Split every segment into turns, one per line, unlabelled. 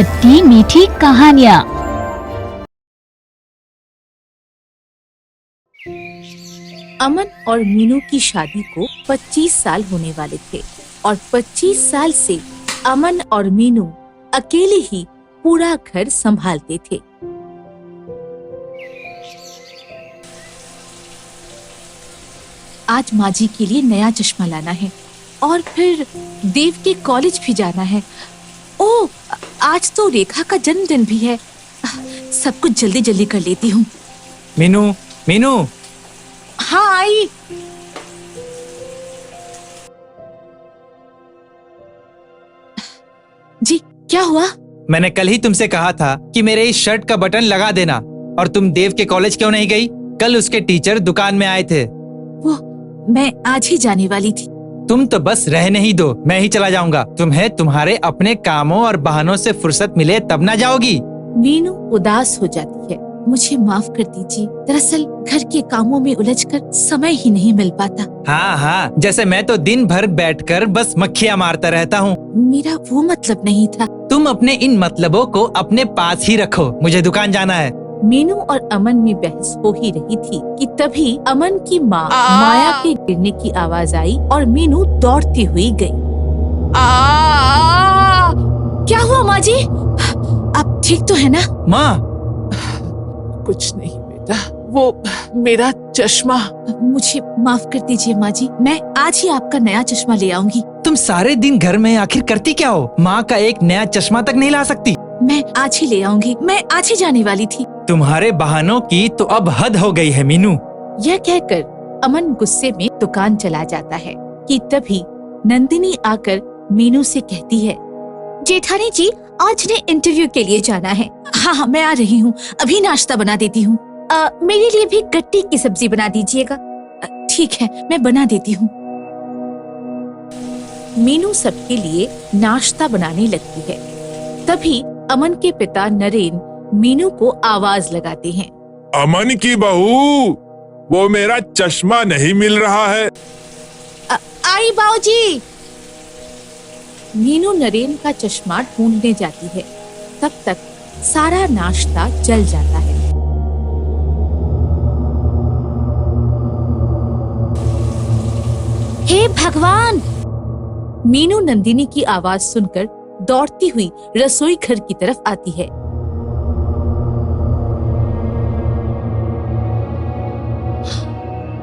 खट्टी मीठी कहानियाँ।
अमन और मीनू की शादी को 25 साल होने वाले थे और 25 साल से अमन और मीनू अकेले ही पूरा घर संभालते थे। आज माँ जी के लिए नया चश्मा लाना है और फिर देव के कॉलेज भी जाना है। ओह, आज तो रेखा का जन्मदिन भी है। सब कुछ जल्दी जल्दी कर लेती हूँ।
मीनू, मीनू।
हाँ, आई। जी, क्या हुआ?
मैंने कल ही तुमसे कहा था कि मेरे इस शर्ट का बटन लगा देना, और तुम देव के कॉलेज क्यों नहीं गई? कल उसके टीचर दुकान में आए थे।
वो मैं आज ही जाने वाली थी।
तुम तो बस रहने ही दो, मैं ही चला जाऊंगा। तुम्हें तुम्हारे अपने कामों और बहानों से फुर्सत मिले तब ना जाओगी।
मीनू उदास हो जाती है। मुझे माफ कर दीजिए, दरअसल घर के कामों में उलझकर समय ही नहीं मिल पाता।
हाँ हाँ, जैसे मैं तो दिन भर बैठकर बस मक्खियाँ मारता रहता हूँ।
मेरा वो मतलब नहीं था।
तुम अपने इन मतलबों को अपने पास ही रखो, मुझे दुकान जाना है।
मीनू और अमन में बहस हो ही रही थी कि तभी अमन की माँ माया के गिरने की आवाज आई और मीनू दौड़ती हुई गई। क्या हुआ माँ जी? आप ठीक तो है ना?
माँ,
कुछ नहीं बेटा, वो मेरा चश्मा।
मुझे माफ कर दीजिए माँ जी, मैं आज ही आपका नया चश्मा ले आऊंगी।
तुम सारे दिन घर में आखिर करती क्या हो? माँ का एक नया चश्मा तक नहीं ला सकती?
मैं आज ही ले आऊंगी, मैं आज ही जाने वाली थी।
तुम्हारे बहानों की तो अब हद हो गई है मीनू।
यह कहकर अमन गुस्से में दुकान चला जाता है कि तभी नंदिनी आकर मीनू से कहती है, जेठानी जी, आज ने इंटरव्यू के लिए जाना है। हाँ, मैं आ रही हूँ, अभी नाश्ता बना देती हूँ। मेरे लिए भी गट्टी की सब्जी बना दीजिएगा। ठीक है, मैं बना देती हूँ। मीनू सबके लिए नाश्ता बनाने लगती है। तभी अमन के पिता नरेन मीनू को आवाज लगाते हैं,
अमन की बहू, वो मेरा चश्मा नहीं मिल रहा है।
आई बाऊजी। मीनू नरेन का चश्मा ढूंढने जाती है। तब तक सारा नाश्ता जल जाता है। हे भगवान! मीनू नंदिनी की आवाज सुनकर दौड़ती हुई रसोई घर की तरफ आती है।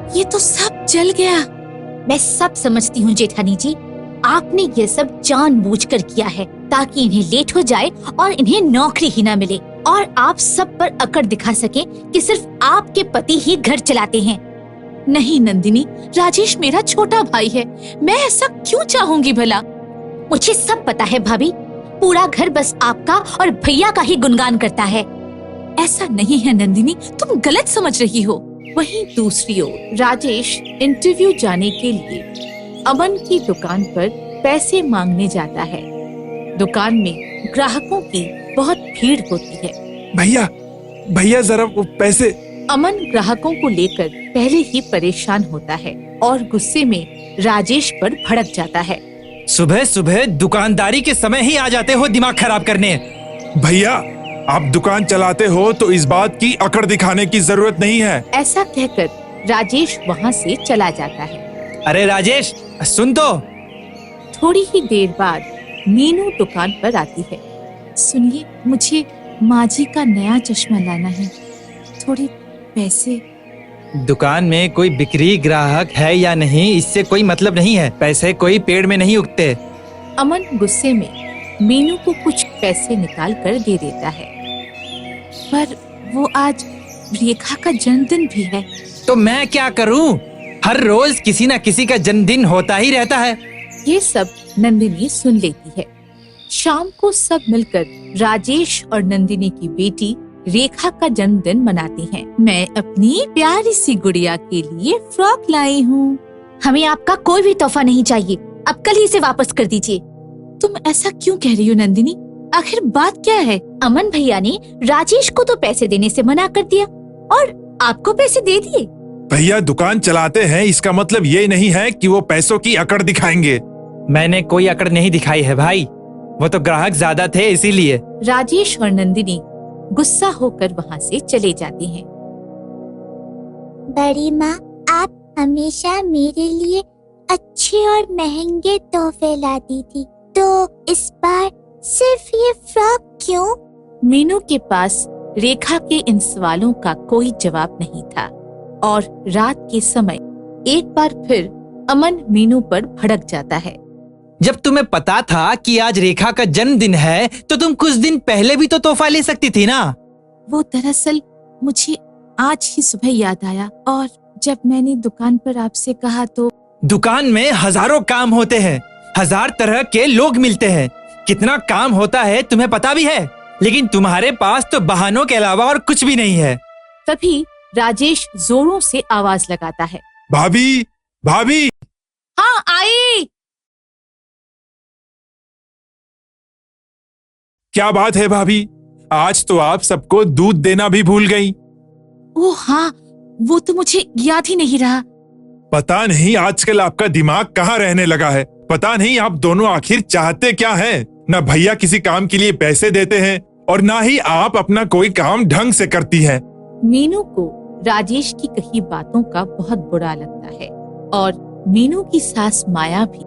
ये तो सब जल गया।
मैं सब समझती हूँ जेठानी जी, आपने ये सब जानबूझकर किया है ताकि इन्हें लेट हो जाए और इन्हें नौकरी ही ना मिले, और आप सब पर अकड़ दिखा सके कि सिर्फ आपके पति ही घर चलाते हैं।
नहीं नंदिनी, राजेश मेरा छोटा भाई है। मैं ऐसा क्यों चाहूंगी भला?
मुझे सब पता है भाभी, पूरा घर बस आपका और भैया का ही गुणगान करता है।
ऐसा नहीं है नंदिनी, तुम गलत समझ रही हो। वहीं दूसरी ओर राजेश इंटरव्यू जाने के लिए अमन की दुकान पर पैसे मांगने जाता है। दुकान में ग्राहकों की बहुत भीड़ होती है।
भैया, भैया जरा वो पैसे।
अमन ग्राहकों को लेकर पहले ही परेशान होता है और गुस्से में राजेश पर भड़क जाता है।
सुबह सुबह दुकानदारी के समय ही आ जाते हो दिमाग खराब करने।
भैया, आप दुकान चलाते हो तो इस बात की अकड़ दिखाने की जरूरत नहीं है।
ऐसा कहकर राजेश वहाँ से चला जाता है।
अरे राजेश, सुन तो।
थोड़ी ही देर बाद मीनू दुकान पर आती है। सुनिए, मुझे माँ जी का नया चश्मा लाना है, थोड़े पैसे।
दुकान में कोई बिक्री ग्राहक है या नहीं, इससे कोई मतलब नहीं है। पैसे कोई पेड़ में नहीं उगते।
अमन गुस्से में मीनू को कुछ पैसे निकाल कर दे देता है, पर वो आज रेखा का जन्मदिन भी है।
तो मैं क्या करूं? हर रोज किसी न किसी का जन्मदिन होता ही रहता है।
ये सब नंदिनी सुन लेती है। शाम को सब मिलकर राजेश और नंदिनी की बेटी रेखा का जन्मदिन मनाती हैं। मैं अपनी प्यारी सी गुड़िया के लिए फ्रॉक लाई हूँ।
हमें आपका कोई भी तोहफा नहीं चाहिए, अब कल ही इसे वापस कर दीजिए।
तुम ऐसा क्यों कह रही हो नंदिनी? आखिर बात क्या है?
अमन भैया ने राजेश को तो पैसे देने से मना कर दिया और आपको पैसे दे दिए।
भैया दुकान चलाते हैं, इसका मतलब ये नहीं है कि वो पैसों की अकड़ दिखाएंगे।
मैंने कोई अकड़ नहीं दिखाई है भाई। वो तो ग्राहक ज्यादा थे इसीलिए।
राजेश और नंदिनी गुस्सा होकर वहाँ से चले जाते हैं।
बड़ी माँ, आप हमेशा मेरे लिए अच्छे और महंगे तोहफे लाती थी, तो इस बार सिर्फ ये फ्रॉक क्यों?
मीनू के पास रेखा के इन सवालों का कोई जवाब नहीं था और रात के समय एक बार फिर अमन मीनू पर भड़क जाता है।
जब तुम्हें पता था कि आज रेखा का जन्मदिन है तो तुम कुछ दिन पहले भी तो तोहफा ले सकती थी ना।
वो दरअसल मुझे आज ही सुबह याद आया और जब मैंने दुकान पर आपसे कहा तो।
दुकान में हजारों काम होते हैं, 1000 तरह के लोग मिलते हैं, कितना काम होता है तुम्हें पता भी है, लेकिन तुम्हारे पास तो बहानों के अलावा और कुछ भी नहीं है।
तभी राजेश जोरों से आवाज लगाता है,
भाभी, भाभी।
हाँ आई।
क्या बात है भाभी, आज तो आप सबको दूध देना भी भूल गई।
ओह हाँ, वो तो मुझे याद ही नहीं रहा।
पता नहीं आजकल आपका दिमाग कहाँ रहने लगा है। पता नहीं आप दोनों आखिर चाहते क्या हैं। न भैया किसी काम के लिए पैसे देते हैं और ना ही आप अपना कोई काम ढंग से करती हैं।
मीनू को राजेश की कही बातों का बहुत बुरा लगता है और मीनू की सास माया भी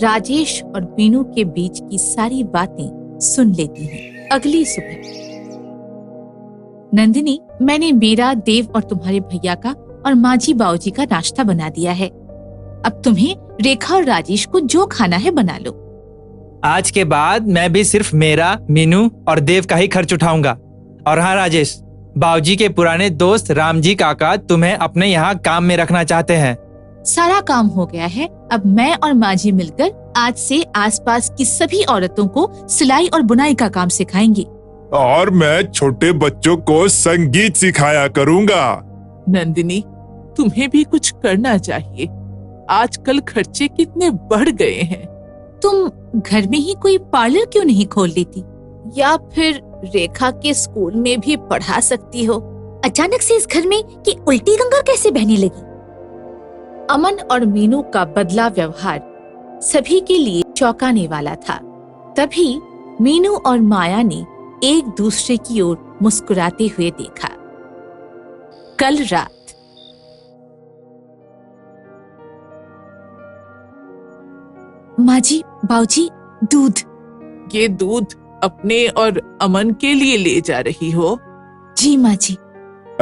राजेश और मीनू के बीच की सारी बातें सुन लेती है। अगली सुबह, नंदिनी, मैंने मेरा, देव और तुम्हारे भैया का और माजी बाऊजी का नाश्ता बना दिया है। अब तुम्हें रेखा और राजेश को जो खाना है बना लो।
आज के बाद मैं भी सिर्फ मेरा, मीनू और देव का ही खर्च उठाऊंगा। और हाँ राजेश, बाऊजी के पुराने दोस्त रामजी काका तुम्हें अपने यहाँ काम में रखना चाहते हैं।
सारा काम हो गया है। अब मैं और माजी मिलकर आज से आसपास की सभी औरतों को सिलाई और बुनाई का काम सिखाएंगे।
और मैं छोटे बच्चों को संगीत सिखाया करूँगा।
नंदिनी, तुम्हें भी कुछ करना चाहिए। आजकल खर्चे कितने बढ़ गए हैं।
तुम घर में ही कोई पार्लर क्यों नहीं खोल लेती, या फिर रेखा के स्कूल में भी पढ़ा सकती हो।
अचानक से इस घर में कि उल्टी गंगा कैसे बहने लगी।
अमन और मीनू का बदला व्यवहार सभी के लिए चौंकाने वाला था। तभी मीनू और माया ने एक दूसरे की ओर मुस्कुराते हुए देखा। कल रात माजी, बाऊजी, दूध।
ये दूध अपने और अमन के लिए ले जा रही हो?
जी माजी।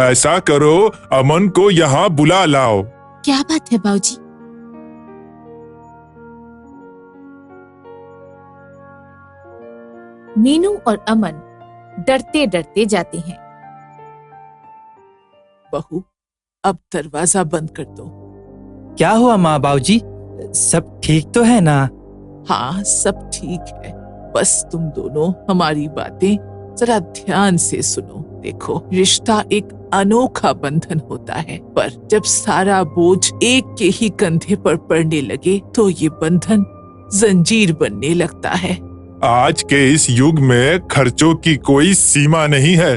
ऐसा करो, अमन को यहाँ बुला लाओ।
क्या बात है बाऊजी? मीनू और अमन डरते डरते जाते हैं।
बहू, अब दरवाजा बंद कर दो।
क्या हुआ माँ, बाऊजी, सब ठीक तो है ना?
हाँ, सब ठीक है। बस तुम दोनों हमारी बातें जरा ध्यान से सुनो। देखो, रिश्ता एक अनोखा बंधन होता है, पर जब सारा बोझ एक के ही कंधे पर पड़ने लगे तो ये बंधन जंजीर बनने लगता है।
आज के इस युग में खर्चों की कोई सीमा नहीं है,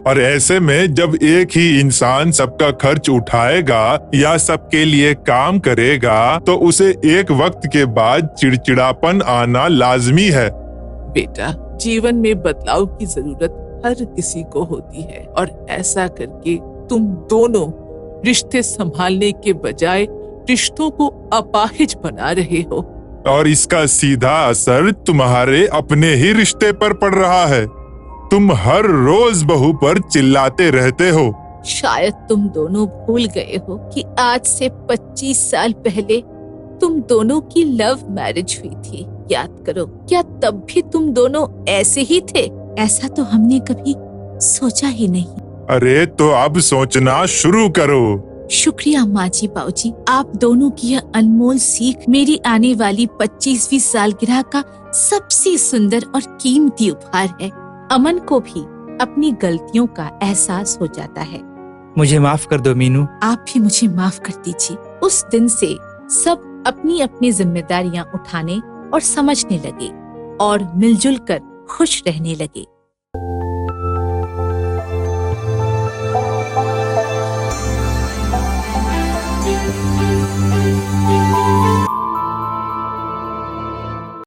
और ऐसे में जब एक ही इंसान सबका खर्च उठाएगा या सबके लिए काम करेगा तो उसे एक वक्त के बाद चिड़चिड़ापन आना लाजमी है।
बेटा, जीवन में बदलाव की जरूरत हर किसी को होती है, और ऐसा करके तुम दोनों रिश्ते संभालने के बजाय रिश्तों को अपाहिज बना रहे हो।
और इसका सीधा असर तुम्हारे अपने ही रिश्ते पर पड़ रहा है। तुम हर रोज बहू पर चिल्लाते रहते हो।
शायद तुम दोनों भूल गए हो कि आज से 25 साल पहले तुम दोनों की लव मैरिज हुई थी। याद करो, क्या तब भी तुम दोनों ऐसे ही थे? ऐसा तो हमने कभी सोचा ही नहीं।
अरे तो अब सोचना शुरू करो।
शुक्रिया माजी, बाऊजी, आप दोनों की यह अनमोल सीख मेरी आने वाली 25वीं सालगिरह का सबसे सुंदर और कीमती उपहार है। अमन को भी अपनी गलतियों का एहसास हो जाता है।
मुझे माफ कर दो मीनू।
आप भी मुझे माफ कर दीजिए। उस दिन से सब अपनी अपनी जिम्मेदारियां उठाने और समझने लगे और मिलजुल कर खुश रहने लगे।